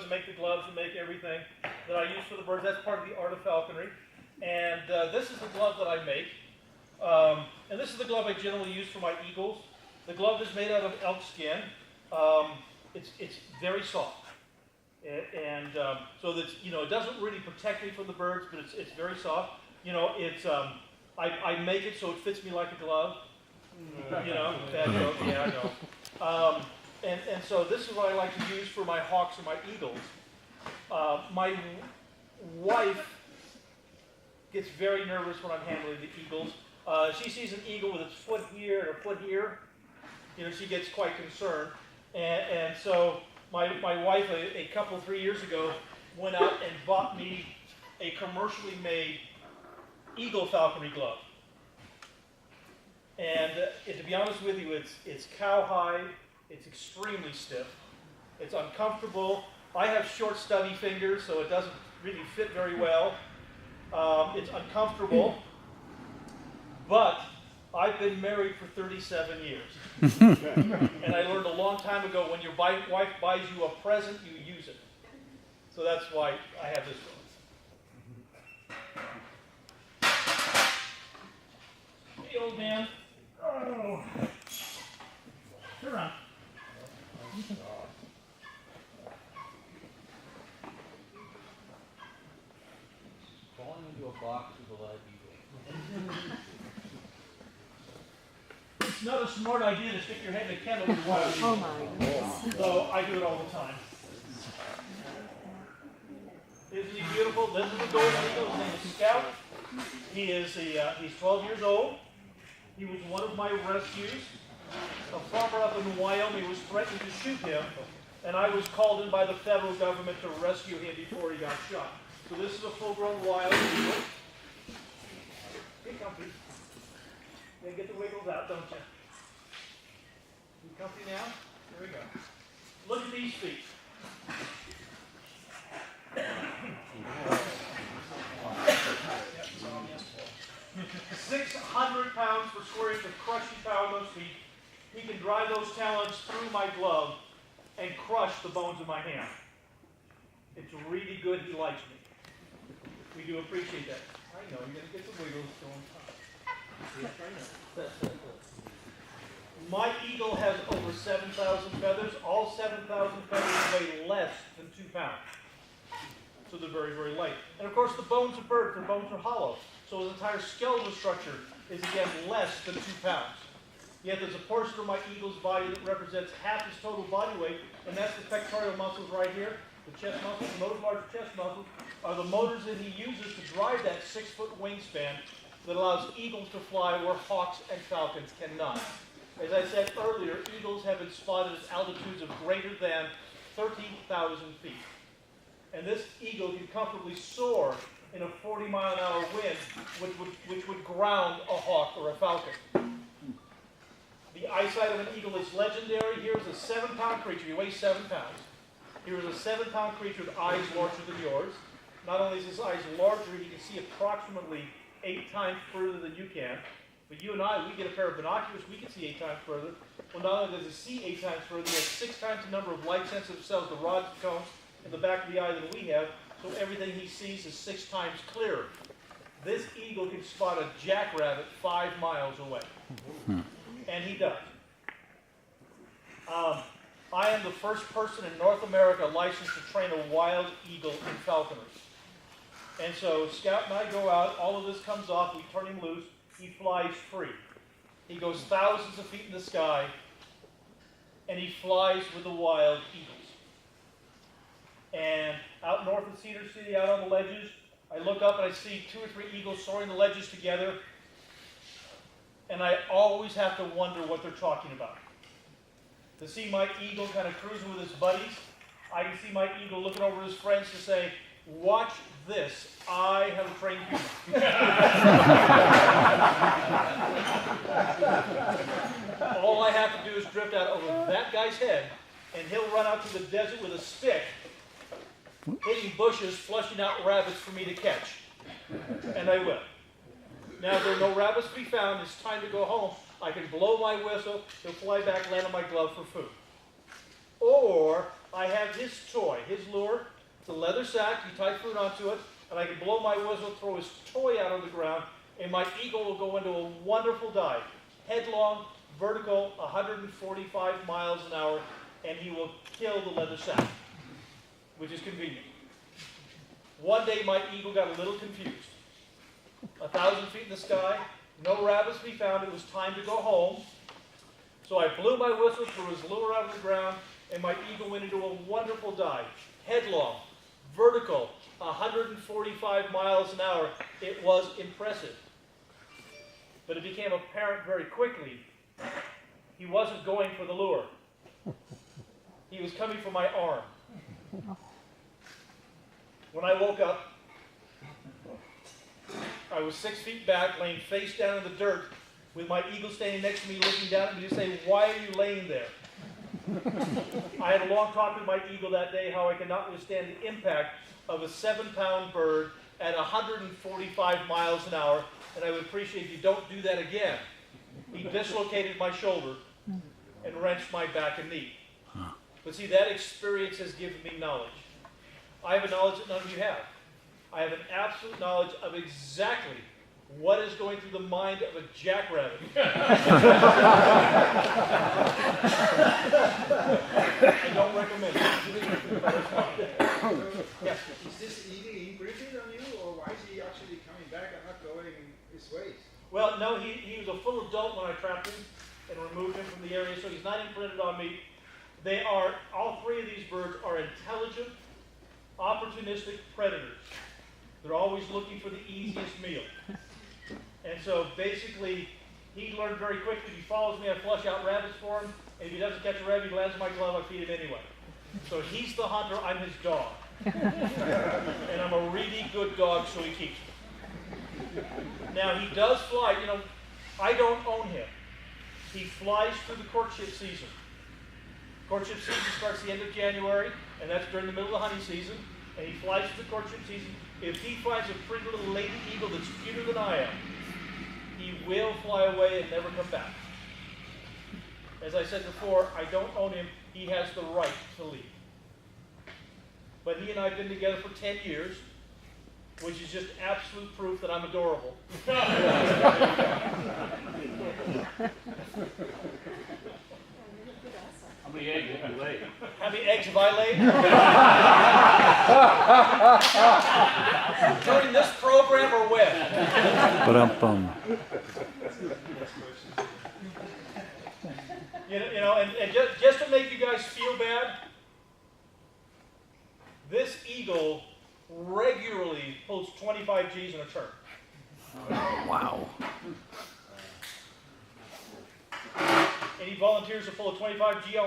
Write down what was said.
and make the gloves and make everything that I use for the birds. That's part of the art of falconry. And this is the glove that I make. And this is the glove I generally use for my eagles. The glove is made out of elk skin. It's very soft. And so that, it doesn't really protect me from the birds, but it's very soft. I make it so it fits me like a glove. Bad joke, yeah, I know. And so this is what I like to use for my hawks and my eagles. My wife gets very nervous when I'm handling the eagles. She sees an eagle with its foot here and a foot here. She gets quite concerned. And so my wife, a couple, 3 years ago, went out and bought me a commercially made eagle falconry glove. And to be honest with you, it's cowhide. It's extremely stiff. It's uncomfortable. I have short, stubby fingers, so it doesn't really fit very well. It's uncomfortable. But I've been married for 37 years. And I learned a long time ago, when your wife buys you a present, you use it. So that's why I have this one. Hey, old man. Oh. Turn around. Falling into a box with a live eagle. It's not a smart idea to stick your head in a kennel with a wild eagle. Oh my goodness. So I do it all the time. Isn't he beautiful? This is the golden eagle. His name is Scout. He's 12 years old. He was one of my rescues. A farmer up in Wyoming was threatening to shoot him, and I was called in by the federal government to rescue him before he got shot. So this is a full-grown wild eagle. Get comfy. You get the wiggles out, don't you? You comfy now? There we go. Look at these feet. 600 pounds per square inch of crushing power on those feet. He can drive those talons through my glove and crush the bones of my hand. It's really good. He likes me. We do appreciate that. I know, you're going to get the wiggles going. My eagle has over 7,000 feathers. All 7,000 feathers weigh less than 2 pounds. So they're very, very light. And of course, the bones of birds, their bones are hollow. So his entire skeletal structure is, again, less than 2 pounds. Yet there's a portion of my eagle's body that represents half his total body weight, and that's the pectoral muscles right here. The chest muscles, the most large chest muscles, are the motors that he uses to drive that 6-foot wingspan that allows eagles to fly where hawks and falcons cannot. As I said earlier, eagles have been spotted at altitudes of greater than 13,000 feet. And this eagle can comfortably soar in a 40-mile-an-hour wind, which would ground a hawk or a falcon. The eyesight of an eagle is legendary. Here's a 7-pound creature. He weighs 7 pounds. Here's a 7-pound creature with eyes larger than yours. Not only is his eyes larger, he can see approximately 8 times further than you can. But you and I, we get a pair of binoculars, we can see 8 times further. Well, not only does it see 8 times further, he has 6 times the number of light-sensitive cells, the rods and cones, in the back of the eye than we have, so everything he sees is 6 times clearer. This eagle can spot a jackrabbit 5 miles away. And he does. I am the first person in North America licensed to train a wild eagle in falconry. And so Scout and I go out, all of this comes off, we turn him loose, he flies free. He goes thousands of feet in the sky, and he flies with the wild eagles. And out north of Cedar City, out on the ledges, I look up and I see 2 or 3 eagles soaring the ledges together, and I always have to wonder what they're talking about. To see my eagle kind of cruising with his buddies, I can see my eagle looking over his friends to say, "Watch this, I have a trained human." All I have to do is drift out over that guy's head, and he'll run out to the desert with a stick, hitting bushes, flushing out rabbits for me to catch. And I will. Now, if there are no rabbits to be found, it's time to go home. I can blow my whistle, he'll fly back, land on my glove for food. Or I have his toy, his lure. It's a leather sack. You tie food onto it, and I can blow my whistle, throw his toy out on the ground, and my eagle will go into a wonderful dive. Headlong, vertical, 145 miles an hour, and he will kill the leather sack, which is convenient. One day my eagle got a little confused. 1,000 feet in the sky, no rabbits to be found. It was time to go home. So I blew my whistle, threw his lure out of the ground, and my eagle went into a wonderful dive. Headlong, vertical, 145 miles an hour. It was impressive. But it became apparent very quickly he wasn't going for the lure. He was coming for my arm. When I woke up, I was 6 feet back, laying face down in the dirt, with my eagle standing next to me, looking down at me to say, "Why are you laying there?" I had a long talk with my eagle that day how I cannot withstand the impact of a 7-pound bird at 145 miles an hour, and I would appreciate if you don't do that again. He dislocated my shoulder and wrenched my back and knee. But see, that experience has given me knowledge. I have a knowledge that none of you have. I have an absolute knowledge of exactly what is going through the mind of a jackrabbit. I don't recommend it. But it's fine. Yes. Is this eating imprinted on you, or why is he actually coming back and not going his ways? Well, no, he was a full adult when I trapped him and removed him from the area, so he's not imprinted on me. They are, all three of these birds are intelligent, opportunistic predators. They're always looking for the easiest meal. And so basically, he learned very quickly, if he follows me, I flush out rabbits for him, and if he doesn't catch a rabbit, he lands in my glove, I feed him anyway. So he's the hunter, I'm his dog. And I'm a really good dog, so he keeps me. Now, he does fly, you know, I don't own him. He flies through the courtship season. Courtship season starts the end of January, and that's during the middle of the hunting season, and he flies through the courtship season. If he finds a pretty little lady eagle that's cuter than I am, he will fly away and never come back. As I said before, I don't own him. He has the right to leave. But he and I have been together for 10 years, which is just absolute proof that I'm adorable. How many eggs have you laid? How many eggs have I laid? During this program or when? Ba-dum-bum. You know, and just to make you guys feel bad, this eagle regularly pulls 25 G's in a turn. Wow. Any volunteers to pull a 25 G on